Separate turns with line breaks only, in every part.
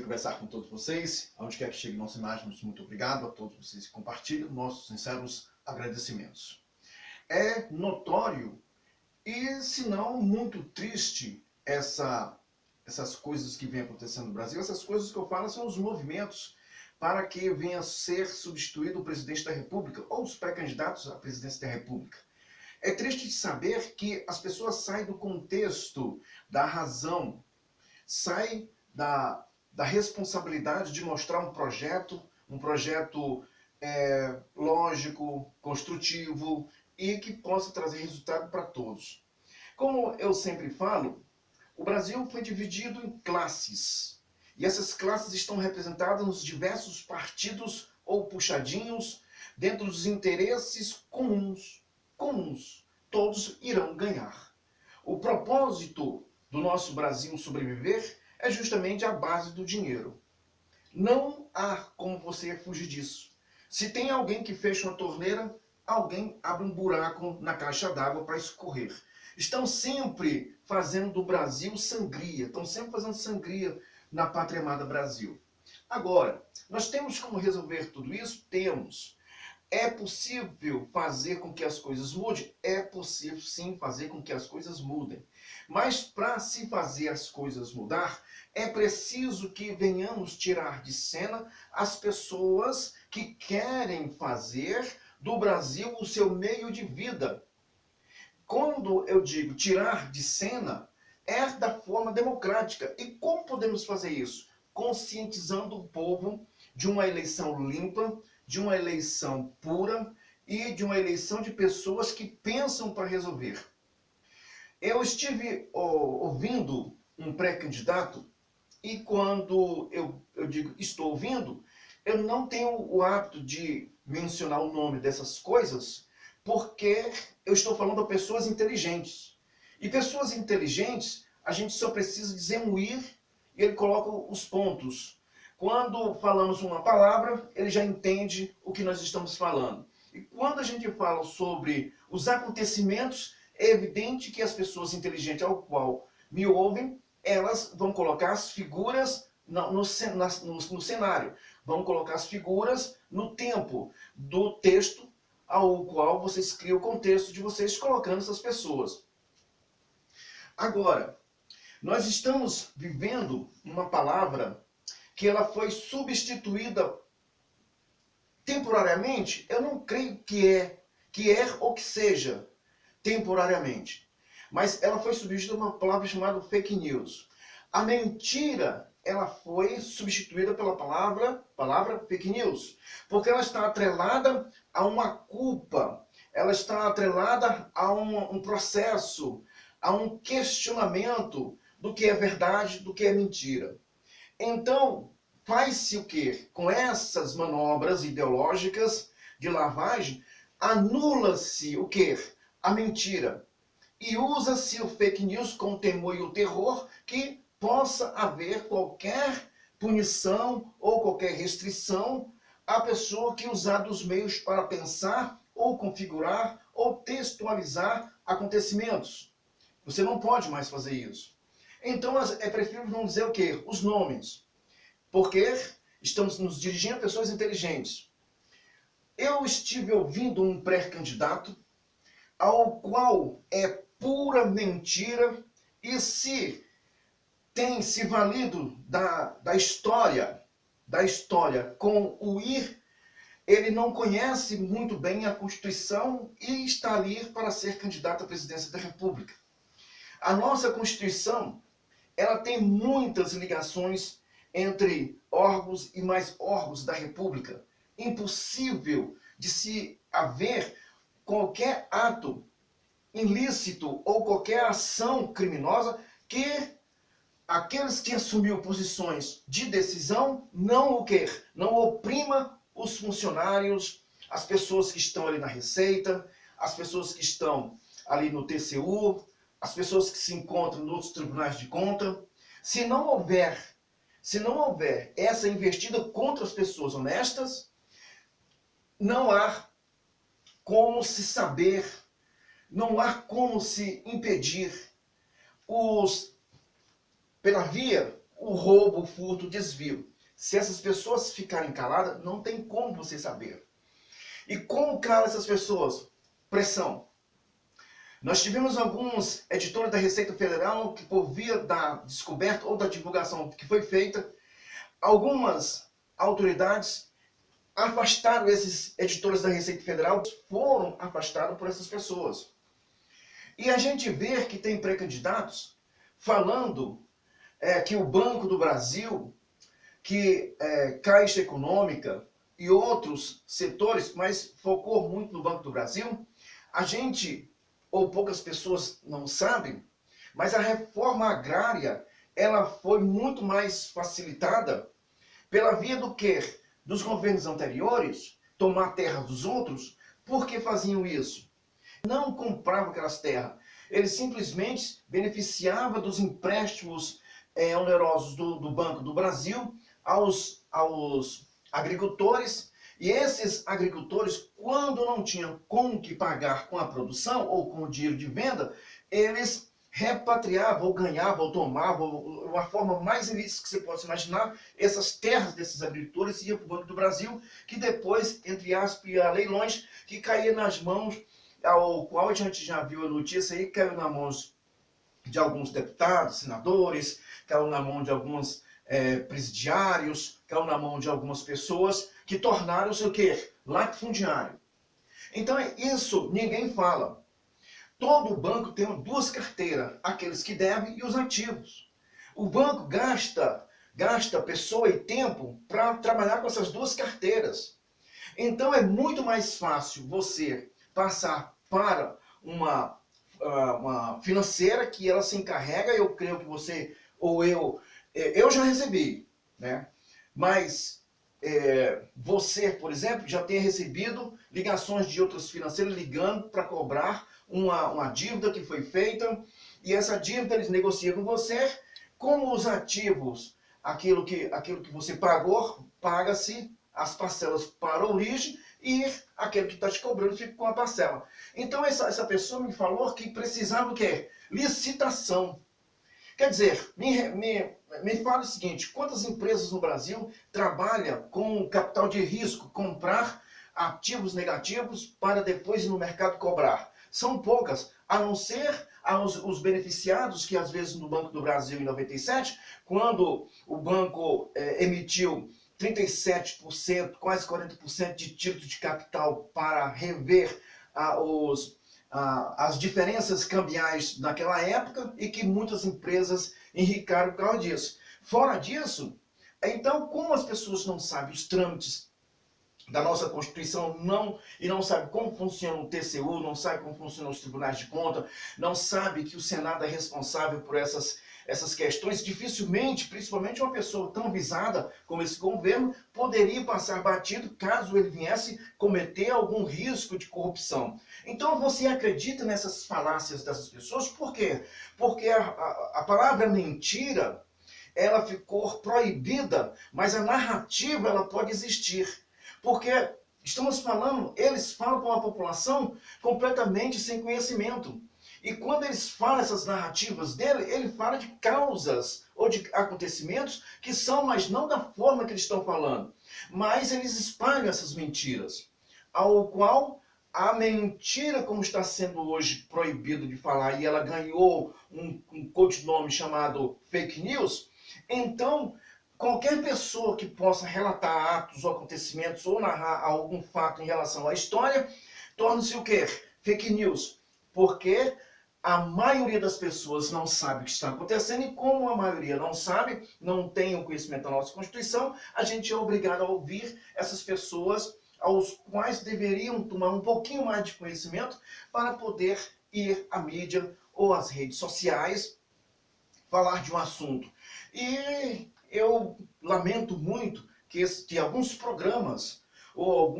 conversar com todos vocês. Onde quer que chegue nossa imagem, muito obrigado a todos vocês que compartilham nossos sinceros agradecimentos. É notório e, se não, muito triste essas coisas que vêm acontecendo no Brasil. Essas coisas que eu falo são os movimentos para que venha a ser substituído o presidente da República ou os pré-candidatos à presidência da República. É triste de saber que as pessoas saem do contexto da razão, saem da responsabilidade de mostrar um projeto lógico, construtivo e que possa trazer resultado para todos. Como eu sempre falo, o Brasil foi dividido em classes. E essas classes estão representadas nos diversos partidos ou puxadinhos dentro dos interesses comuns. Todos irão ganhar. O propósito do nosso Brasil sobreviver é justamente a base do dinheiro. Não há como você fugir disso. Se tem alguém que fecha uma torneira, alguém abre um buraco na caixa d'água para escorrer. Estão sempre fazendo do Brasil sangria, estão sempre fazendo sangria na pátria amada Brasil. Agora, nós temos como resolver tudo isso? Temos. É possível fazer com que as coisas mudem? É possível sim fazer com que as coisas mudem. Mas para se fazer as coisas mudar, é preciso que venhamos tirar de cena as pessoas que querem fazer do Brasil o seu meio de vida. Quando eu digo tirar de cena, é da forma democrática. E como podemos fazer isso? Conscientizando o povo de uma eleição limpa, de uma eleição pura e de uma eleição de pessoas que pensam para resolver. Eu estive ouvindo um pré-candidato e quando eu digo estou ouvindo, eu não tenho o hábito de mencionar o nome dessas coisas porque eu estou falando a pessoas inteligentes. E pessoas inteligentes, a gente só precisa dizer um ir e ele coloca os pontos. Quando falamos uma palavra, ele já entende o que nós estamos falando. E quando a gente fala sobre os acontecimentos, é evidente que as pessoas inteligentes ao qual me ouvem, elas vão colocar as figuras no cenário. Vão colocar as figuras no tempo do texto ao qual vocês criam o contexto de vocês colocando essas pessoas. Agora, nós estamos vivendo uma palavra que ela foi substituída temporariamente. Eu não creio que é ou que seja temporariamente. Mas ela foi substituída por uma palavra chamada fake news. A mentira, ela foi substituída pela palavra fake news. Porque ela está atrelada a uma culpa. Ela está atrelada a um processo, a um questionamento do que é verdade, do que é mentira. Então, faz-se o quê? Com essas manobras ideológicas de lavagem, anula-se o quê? A mentira. E usa-se o fake news com o temor e o terror que possa haver qualquer punição ou qualquer restrição à pessoa que usar dos meios para pensar ou configurar ou textualizar acontecimentos. Você não pode mais fazer isso. Então é preferível não dizer o quê? Os nomes. Porque estamos nos dirigindo a pessoas inteligentes. Eu estive ouvindo um pré-candidato ao qual é pura mentira e se tem se valido da história com o ir, ele não conhece muito bem a Constituição e está ali para ser candidato à presidência da República. A nossa Constituição, ela tem muitas ligações entre órgãos e mais órgãos da República. Impossível de se haver qualquer ato ilícito ou qualquer ação criminosa que aqueles que assumiram posições de decisão não oprima os funcionários, as pessoas que estão ali na Receita, as pessoas que estão ali no TCU, as pessoas que se encontram nos outros tribunais de conta. Se não houver essa investida contra as pessoas honestas, não há como se saber, não há como se impedir pela via o roubo, o furto, o desvio. Se essas pessoas ficarem caladas, não tem como você saber. E como cala essas pessoas? Pressão. Nós tivemos alguns editores da Receita Federal que, por via da descoberta ou da divulgação que foi feita, algumas autoridades afastaram esses editores da Receita Federal, foram afastados por essas pessoas. E a gente vê que tem pré-candidatos falando que o Banco do Brasil, que Caixa Econômica e outros setores, mas focou muito no Banco do Brasil, a gente, ou poucas pessoas não sabem, mas a reforma agrária, ela foi muito mais facilitada pela via do quê? Dos governos anteriores, tomar terras dos outros. Por que faziam isso? Não compravam aquelas terras. Eles simplesmente beneficiavam dos empréstimos onerosos do Banco do Brasil aos agricultores. E esses agricultores, quando não tinham com que pagar com a produção ou com o dinheiro de venda, eles repatriavam, ou ganhavam, ou tomavam, uma forma mais ilícita que você possa imaginar, essas terras desses agricultores iam para o Banco do Brasil, que depois, entre aspas, ia a leilões, que caía nas mãos, ao qual a gente já viu a notícia aí, caiu nas mãos de alguns deputados, senadores, caiu na mão de alguns presidiários, caiu na mão de algumas pessoas, que tornaram-se o quê? Latifundiário. Então, isso ninguém fala. Todo banco tem duas carteiras, aqueles que devem e os ativos. O banco gasta pessoa e tempo para trabalhar com essas duas carteiras. Então é muito mais fácil você passar para uma financeira que ela se encarrega, eu creio que você ou eu já recebi, né? Mas você, por exemplo, já tem recebido ligações de outras financeiras ligando para cobrar uma dívida que foi feita, e essa dívida eles negociam com você, como os ativos, aquilo que você pagou, paga-se as parcelas para a origem, e aquele que está te cobrando fica com a parcela. Então essa pessoa me falou que precisava do quê? Licitação. Quer dizer, me fala o seguinte, quantas empresas no Brasil trabalham com capital de risco, comprar ativos negativos para depois ir no mercado cobrar? São poucas, a não ser os beneficiados que às vezes no Banco do Brasil em 97, quando o banco emitiu 37%, quase 40% de título de capital para rever as diferenças cambiais naquela época, e que muitas empresas enriqueceram por causa disso. Fora disso, então, como as pessoas não sabem os trâmites da nossa Constituição, não sabe como funciona o TCU, não sabe como funcionam os tribunais de conta, não sabe que o Senado é responsável por essas questões, dificilmente, principalmente uma pessoa tão visada como esse governo, poderia passar batido caso ele viesse cometer algum risco de corrupção. Então você acredita nessas falácias dessas pessoas? Por quê? Porque a palavra mentira, ela ficou proibida, mas a narrativa ela pode existir. Porque estamos falando, eles falam para uma população completamente sem conhecimento. E quando eles falam essas narrativas dele, ele fala de causas ou de acontecimentos que são, mas não da forma que eles estão falando. Mas eles espalham essas mentiras. Ao qual a mentira, como está sendo hoje proibido de falar, e ela ganhou um codinome chamado fake news, então qualquer pessoa que possa relatar atos ou acontecimentos ou narrar algum fato em relação à história, torna-se o quê? Fake news. Porque a maioria das pessoas não sabe o que está acontecendo, e como a maioria não sabe, não tem o conhecimento da nossa Constituição, a gente é obrigado a ouvir essas pessoas aos quais deveriam tomar um pouquinho mais de conhecimento para poder ir à mídia ou às redes sociais falar de um assunto. E eu lamento muito que alguns programas ou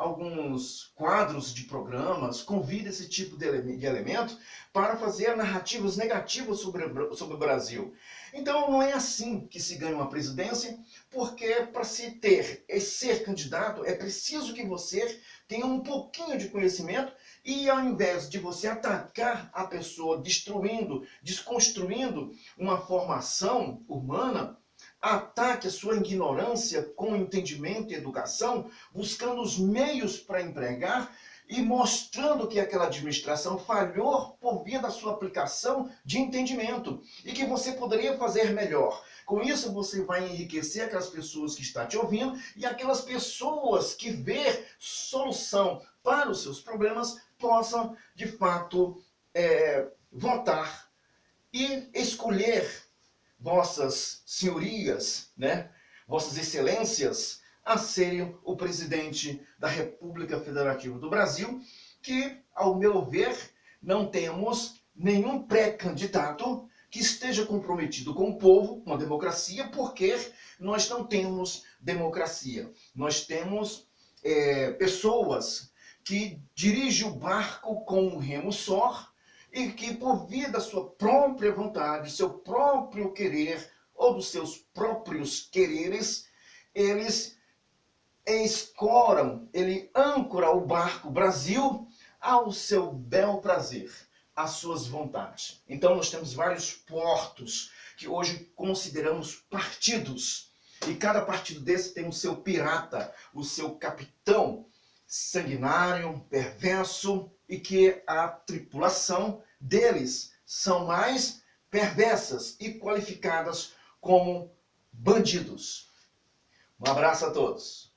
alguns quadros de programas, convida esse tipo de elemento para fazer narrativas negativas sobre o Brasil. Então não é assim que se ganha uma presidência, porque para se ter e ser candidato é preciso que você tenha um pouquinho de conhecimento e ao invés de você atacar a pessoa destruindo, desconstruindo uma formação humana, ataque a sua ignorância com entendimento e educação, buscando os meios para empregar e mostrando que aquela administração falhou por via da sua aplicação de entendimento e que você poderia fazer melhor. Com isso, você vai enriquecer aquelas pessoas que estão te ouvindo e aquelas pessoas que vê solução para os seus problemas possam, de fato, votar e escolher vossas senhorias, né, vossas excelências, a serem o presidente da República Federativa do Brasil, que, ao meu ver, não temos nenhum pré-candidato que esteja comprometido com o povo, com a democracia, porque nós não temos democracia. Nós temos pessoas que dirigem o barco com um remo só, e que, por via da sua própria vontade, seu próprio querer, ou dos seus próprios quereres, eles escoram, ele âncora o barco Brasil ao seu bel prazer, às suas vontades. Então nós temos vários portos que hoje consideramos partidos, e cada partido desse tem o seu pirata, o seu capitão sanguinário, perverso, e que a tripulação deles são mais perversas e qualificadas como bandidos. Um abraço a todos.